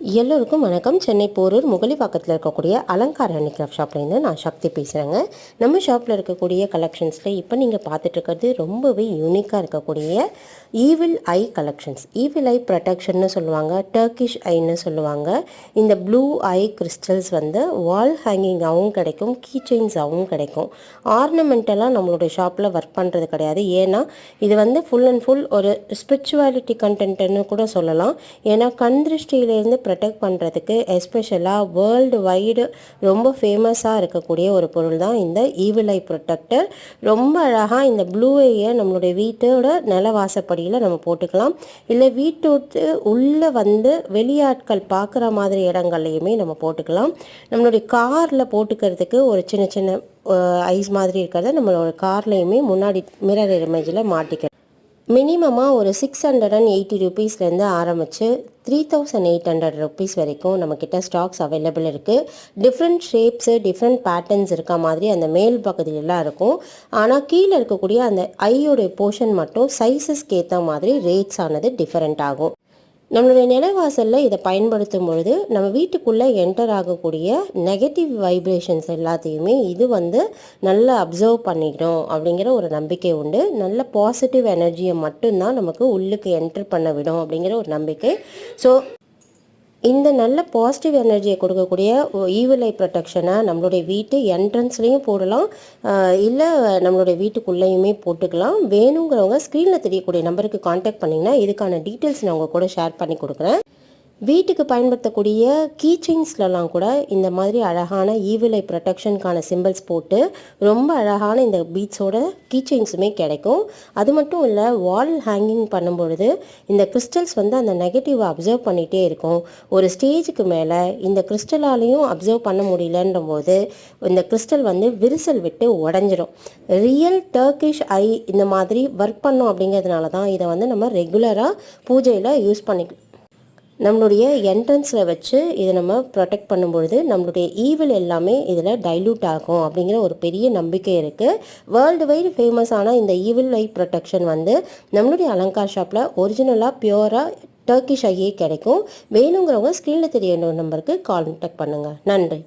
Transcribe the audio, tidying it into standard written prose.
எல்லோருக்கும் வணக்கம். சென்னை போரூர் முகலிவாக்கத்தில் இருக்கக்கூடிய அலங்கார ஹேண்டிகிராஃப்ட் ஷாப்லேருந்து நான் சக்தி பேசுகிறேங்க. நம்ம ஷாப்பில் இருக்கக்கூடிய கலெக்ஷன்ஸில் இப்போ நீங்கள் பார்த்துட்ருக்கிறது ரொம்பவே யூனிக்காக இருக்கக்கூடிய evil eye collections. Evil eye ப்ரொடெக்ஷன்னு சொல்லுவாங்க, டர்க்கிஷ் ஐன்னு சொல்லுவாங்க. இந்த ப்ளூ ஐ கிறிஸ்டல்ஸ் வந்து வால் ஹேங்கிங்காகவும் கிடைக்கும், கீ செயின்ஸாகவும் கிடைக்கும். ஆர்னமெண்டலாக நம்மளுடைய ஷாப்பில் ஒர்க் பண்ணுறது கிடையாது. ஏன்னா இது வந்து ஃபுல் அண்ட் ஃபுல் ஒரு ஸ்பிரிச்சுவாலிட்டி கண்டென்ட்னு கூட சொல்லலாம். ஏன்னா கண் திருஷ்டியிலேருந்து ப்ரொடெக்ட் பண்ணுறதுக்கு எஸ்பெஷலாக வேர்ல்டு வைடு ரொம்ப ஃபேமஸாக இருக்கக்கூடிய ஒரு பொருள் தான் இந்த ஈவில் ஐ ப்ரொடெக்டர். ரொம்ப அழகாக இந்த ப்ளூ ஐயை நம்மளுடைய வீட்டோட நிலவாசப்படியில் நம்ம போட்டுக்கலாம். இல்லை வீட்டோட்டு உள்ளே வந்து வெளியாட்கள் பார்க்குற மாதிரி இடங்கள்லையுமே நம்ம போட்டுக்கலாம். நம்மளுடைய காரில் போட்டுக்கிறதுக்கு ஒரு சின்ன சின்ன ஐஸ் மாதிரி இருக்கிறத நம்மளோட கார்லேயுமே முன்னாடி மிரர் இமேஜில் மாட்டிக்கலாம். மினிமமாக ஒரு 680 ருபீஸ்லேருந்து ஆரம்பித்து 3800 ருபீஸ் வரைக்கும் நம்மக்கிட்ட ஸ்டாக்ஸ் அவைலபிள் இருக்குது. டிஃப்ரெண்ட் ஷேப்ஸு, டிஃப்ரெண்ட் பேட்டர்ன்ஸ் இருக்க மாதிரி அந்த மேல் பகுதியிலலாம் இருக்கும். ஆனால் கீழே இருக்கக்கூடிய அந்த ஐயோடைய போர்ஷன் மட்டும் சைஸஸ்க்கு ஏற்ற மாதிரி ரேட்ஸ் ஆனது டிஃப்ரெண்ட் ஆகும். நம்மளுடைய நிலைவாசலில் இதை பயன்படுத்தும் பொழுது நம்ம வீட்டுக்குள்ளே என்டர் ஆகக்கூடிய நெகட்டிவ் வைப்ரேஷன்ஸ் எல்லாத்தையுமே இது வந்து நல்லா அப்சர்வ் பண்ணிடும் அப்படிங்கிற ஒரு நம்பிக்கை உண்டு. நல்ல பாசிட்டிவ் எனர்ஜியை மட்டும்தான் நமக்கு உள்ளுக்கு என்டர் பண்ண விடும் அப்படிங்கிற ஒரு நம்பிக்கை. ஸோ இந்த நல்ல பாசிட்டிவ் எனர்ஜியை கொடுக்கக்கூடிய ஈவில் ஐ ப்ரொடெக்ஷனை நம்மளுடைய வீட்டு என்ட்ரன்ஸ்லேயும் போடலாம், இல்லை நம்மளுடைய வீட்டுக்குள்ளேயுமே போட்டுக்கலாம். வேணுங்கிறவங்க ஸ்க்ரீனில் தெரியக்கூடிய நம்பருக்கு காண்டாக்ட் பண்ணிங்கன்னா இதுக்கான டீட்டெயில்ஸ் நான் உங்கள் கூட ஷேர் பண்ணி கொடுக்குறேன். வீட்டுக்கு பயன்படுத்தக்கூடிய கீ செயின்ஸ்லலாம் கூட இந்த மாதிரி அழகான ஈவில் ஐ ப்ரொடெக்ஷனுக்கான சிம்பிள்ஸ் போட்டு ரொம்ப அழகான இந்த பீட்ஸோட கீ செயின்ஸுமே கிடைக்கும். அது மட்டும் இல்லை, வால் ஹேங்கிங் பண்ணும்பொழுது இந்த கிறிஸ்டல்ஸ் வந்து அந்த நெகட்டிவை அப்சர்வ் பண்ணிகிட்டே இருக்கும். ஒரு ஸ்டேஜுக்கு மேலே இந்த கிறிஸ்டலாலையும் அப்சர்வ் பண்ண முடியலன்ற போது இந்த கிறிஸ்டல் வந்து விரிசல் விட்டு உடஞ்சிடும். ரியல் டர்க்கிஷ் ஐ இந்த மாதிரி ஒர்க் பண்ணோம் அப்படிங்கிறதுனால தான் இதை வந்து நம்ம ரெகுலராக பூஜையில் யூஸ் பண்ணிக்கலாம். நம்மளுடைய என்ட்ரன்ஸில் வச்சு இதை நம்ம ப்ரொடெக்ட் பண்ணும்பொழுது நம்மளுடைய ஈவில் எல்லாமே இதில் டைல்யூட் ஆகும் அப்படிங்கிற ஒரு பெரிய நம்பிக்கை இருக்குது. வேர்ல்டு வைடு ஃபேமஸான இந்த ஈவில் ஐ ப்ரொடெக்ஷன் வந்து நம்மளுடைய அலங்கார் ஷாப்பில் ஒரிஜினலாக பியூராக டர்க்கிஷ் ஐயே கிடைக்கும். வேணுங்கிறவங்க ஸ்க்ரீனில் தெரிய நம்பருக்கு கான்டாக்ட் பண்ணுங்கள். நன்றி.